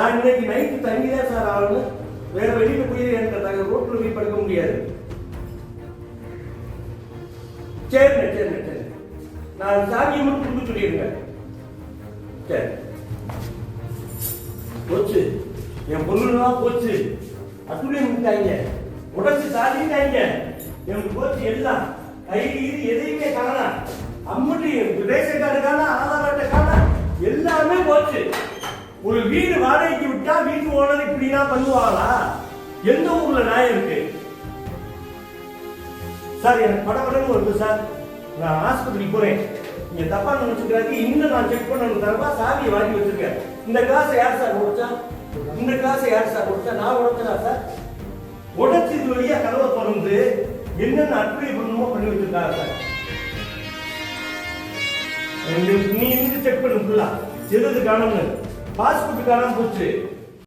நான் இன்னைக்கு night தங்கிதான் sir ஆகணும். வேற வெளியில போய் எனக்கு ரோட்ல போய் படுக்க முடியாது. சரிண்ணே சரிண்ணே சரி, நான் சாமியை மட்டும் கொடுத்து சொல்லிடுங்க. சரி போச்சு, என் பொண்ணுலாம் போச்சு, அத்துடைய விட்டாங்க, உடச்சு தாண்டிட்டாங்க, எனக்கு போச்சு எல்லாம். கையில் எதையுமே காணா, அம்மட்டி ரேஷன் கார்டு காணா, ஆதார் அட்டை காணா, எல்லாமே போச்சு. ஒரு வீடு வாடகைக்கு விட்டா வீட்டு ஓனர் இப்படின்னா பண்ணுவாங்களா? எந்த ஊர்ல நியாயம் இருக்கு சார்? எனக்கு படப்படன்னு வருது சார். நான் ஆஸ்பத்திரிக்கு போறேன், நீங்க தப்பா நினைச்சுக்கிறாங்க. இன்னும் நான் செக் பண்ணணும் தரப்பா, சாவியை வாங்கி வச்சிருக்கேன். இந்த கிளாஸ் யார் சார் உடைச்சா? இந்த கிளாஸ் யார் சார் உடைச்சா? நான் உடைச்சா சார்? உடைச்சு இது வழியா கதவை திறந்து என்னென்ன அட்வை பண்ணணுமோ பண்ணி வச்சிருக்காங்க சார். நீ செக் பண்ணு ஃபுல்லா, எது காணும்னு. பாஸ்போர்ட் காணாம போச்சு,